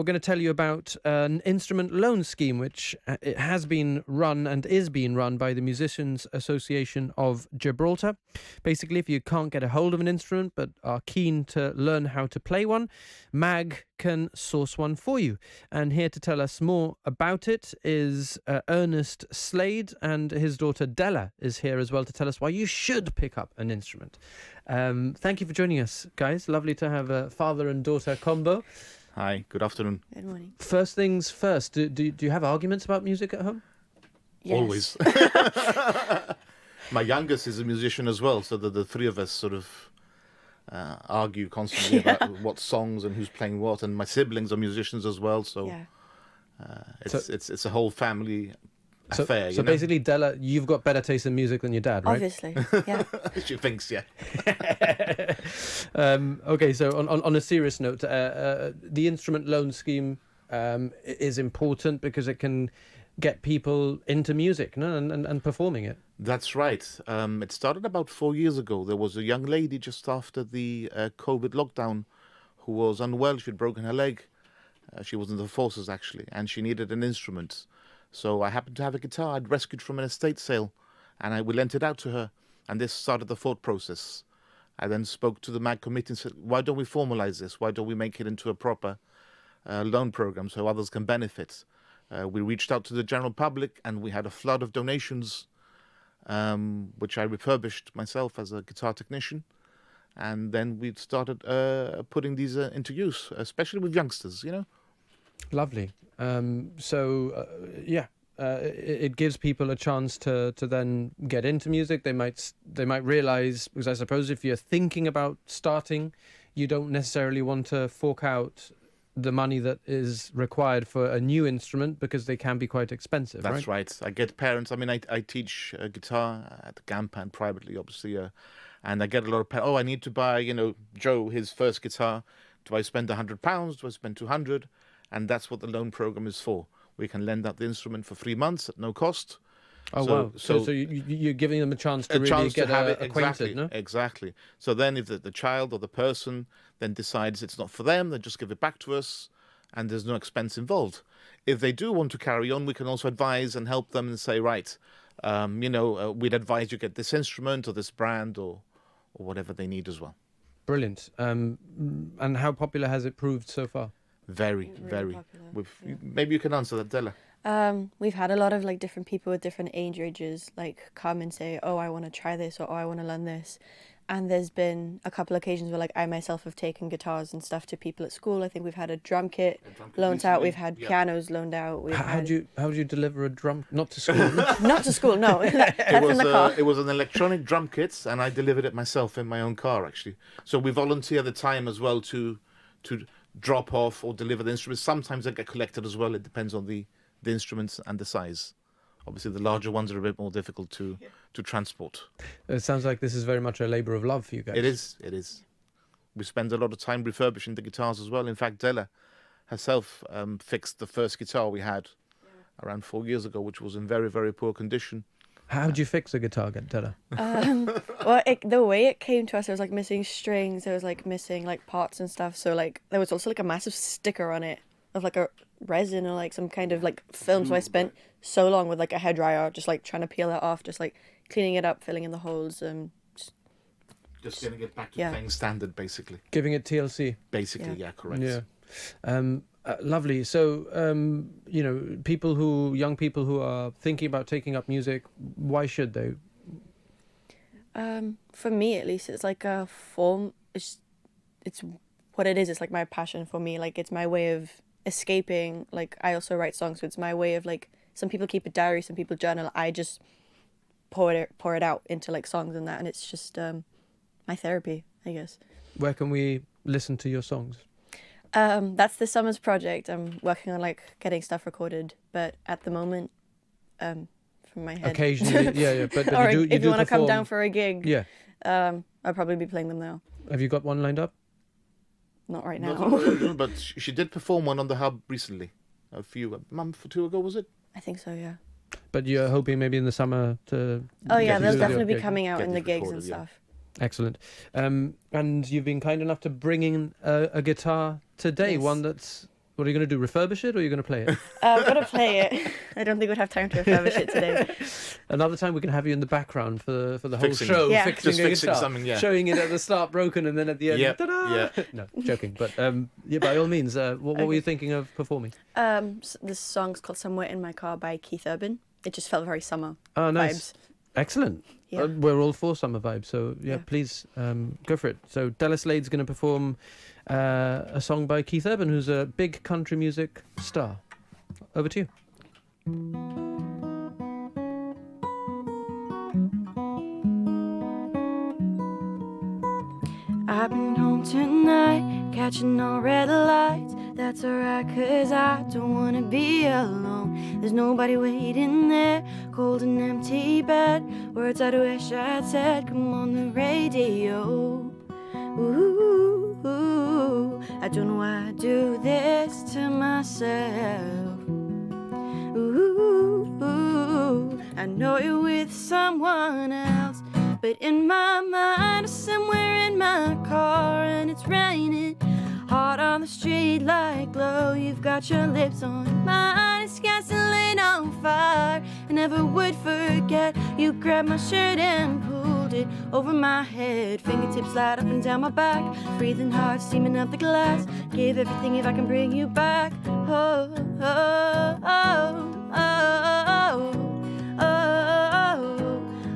we're going to tell you about an instrument loan scheme, which it has been run and is being run by the Musicians Association of Gibraltar. Basically, if you can't get a hold of an instrument but are keen to learn how to play one, MAG can source one for you. And here to tell us more about it is Ernest Slade, and his daughter Della is here as well to tell us why you should pick up an instrument. Thank you for joining us, guys. Lovely to have a father and daughter combo. Hi, good afternoon. Good morning. First things first, do you have arguments about music at home? Yes. Always. My youngest is a musician as well, so the three of us sort of argue constantly about what songs and who's playing what, and my siblings are musicians as well, so it's a whole family affair. So basically, Della, you've got better taste in music than your dad, right? Obviously, yeah. She thinks, yeah. Okay, so on a serious note, the instrument loan scheme is important because it can get people into music, no? and performing it. That's right. It started about 4 years ago. There was a young lady just after the COVID lockdown who was unwell. She'd broken her leg. She was in the forces, actually, and she needed an instrument. So I happened to have a guitar I'd rescued from an estate sale, and we lent it out to her, and this started the thought process. I then spoke to the MAG committee and said, why don't we formalize this? Why don't we make it into a proper loan program so others can benefit? We reached out to the general public, and we had a flood of donations, which I refurbished myself as a guitar technician. And then we started putting these into use, especially with youngsters, you know? Lovely. It gives people a chance to then get into music. They might realize, because I suppose if you're thinking about starting, you don't necessarily want to fork out the money that is required for a new instrument because they can be quite expensive. That's right. I get parents. I mean, I teach guitar at the GAMPA and privately, obviously, and I get a lot of parents. Oh, I need to buy, Joe his first guitar. Do I spend £100? Do I spend 200? And that's what the loan program is for. We can lend out the instrument for 3 months at no cost. Oh, wow. So you're giving them a chance to get acquainted, exactly, no? Exactly. So then if the child or the person then decides it's not for them, they just give it back to us, and there's no expense involved. If they do want to carry on, we can also advise and help them and say, right, we'd advise you get this instrument or this brand or whatever they need as well. Brilliant. And how popular has it proved so far? Very, very. Popular, Maybe you can answer that, Della. We've had a lot of different people with different age ranges come and say, oh, I want to try this, or oh, I want to learn this. And there's been a couple of occasions where I myself have taken guitars and stuff to people at school. I think we've had a drum kit loaned out. We've had pianos loaned out. How do you deliver a drum? Not to school. Not to school, no. That's in the car. It was an electronic drum kit, and I delivered it myself in my own car, actually. So we volunteer the time as well to drop off or deliver the instruments. Sometimes they get collected as well. It depends on the instruments and the size. Obviously, the larger ones are a bit more difficult to transport. It sounds like this is very much a labour of love for you guys. It is. We spend a lot of time refurbishing the guitars as well. In fact, Della herself fixed the first guitar we had around 4 years ago, which was in very, very poor condition. How did you fix a guitar, Della? Well, the way it came to us, there was missing strings, there was missing parts and stuff. So there was also a massive sticker on it of a resin or some kind of film. So I spent so long with a hairdryer just trying to peel that off, just cleaning it up, filling in the holes, just getting it back to playing standard, basically. Giving it TLC. Basically, yeah, correct. Yeah. Lovely. So, young people who are thinking about taking up music, why should they? For me, at least, it's a form. It's what it is. It's my passion for me. It's my way of escaping. I also write songs, so it's my way of some people keep a diary, some people journal. I just pour it out into songs and that, and it's just my therapy, I guess. Where can we listen to your songs? That's this summer's project. I'm working on getting stuff recorded, but at the moment, from my head. Occasionally, yeah. But or if you want to come down for a gig, yeah, I'll probably be playing them now. Have you got one lined up? Not right now. But she did perform one on the Hub recently, a month or two ago, was it? I think so, yeah. But you're hoping maybe in the summer to... Oh yeah, they'll definitely be coming out in the gigs and stuff. Excellent. And you've been kind enough to bring in a guitar today, Yes. one that's What are you going to do? Refurbish it, or are you going to play it? I've got to play it. I don't think we'd have time to refurbish it today. Another time we can have you in the background for the whole Fixing it. show, Yeah. fixing Just a fixing guitar, something, yeah. showing it at the start broken, and then at the end, Yep, ta-da! yeah. No, joking. But yeah, by all means, what were you thinking of performing? This song's called "Somewhere in My Car" by Keith Urban. It just felt very summer Oh, nice. vibes. Excellent. Yeah. We're all for summer vibes, so yeah, Yeah. please go for it. So Della Slade's going to perform a song by Keith Urban, who's a big country music star. Over to you. I've been home tonight, catching all red lights. That's alright, cause I don't wanna be alone. There's nobody waiting there, cold and empty bed. Words I'd wish I'd said, come on the radio. Ooh, I don't know why I do this to myself. Ooh, I know you're with someone else, but in my mind, somewhere in my car, and it's raining hard on the street like glow. You've got your lips on mine, it's gasoline on fire. I never would forget. You grabbed my shirt and pulled it over my head. Fingertips slide up and down my back, breathing hard, steaming up the glass. Give everything if I can bring you back. Oh, oh, oh, oh, oh, oh,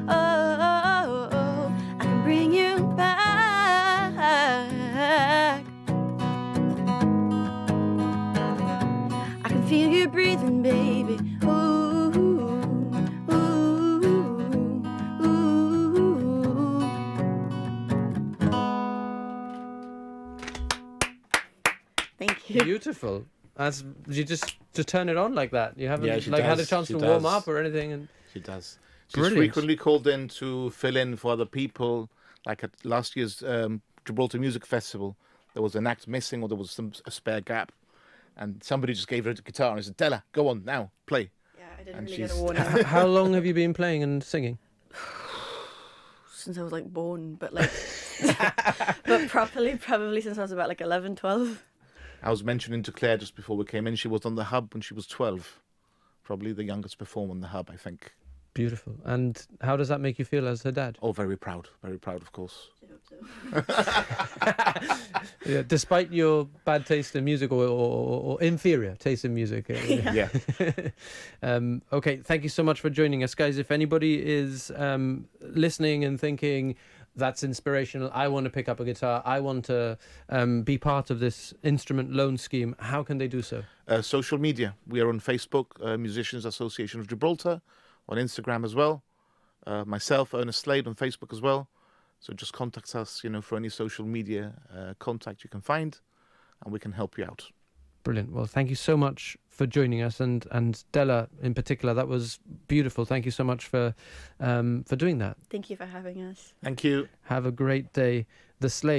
oh, oh, oh. I can bring you back. I can feel you breathing, baby. Ooh, ooh, ooh. Thank you. Beautiful. As you just to turn it on like that. You haven't Yeah, she had a does. chance She to warm does. up or anything. And She does. She's Brilliant. frequently called in to fill in for other people. Like at last year's Gibraltar Music Festival, there was an act missing or there was a spare gap. And somebody just gave her a guitar and said, Della, go on now, play. Yeah, I didn't And really get a she's- warning how long have you been playing and singing? since I was like born, but like, but properly, probably since I was about like 11, 12. I was mentioning to Claire just before we came in, she was on the hub when she was 12. Probably the youngest performer on the hub, I think. Beautiful. And how does that make you feel as her dad? Oh, very proud, of course. Yeah, despite your bad taste in music or inferior taste in music. Yeah. Okay, thank you so much for joining us, guys. If anybody is listening and thinking that's inspirational, I want to pick up a guitar, I want to be part of this instrument loan scheme, how can they do so? Social media. We are on Facebook, Musicians Association of Gibraltar, on Instagram as well. Myself, Ernest Slade, on Facebook as well. So just contact us, for any social media contact you can find, and we can help you out. Brilliant. Well, thank you so much for joining us, and Della in particular. That was beautiful. Thank you so much for doing that. Thank you for having us. Thank you. Have a great day. The Slade.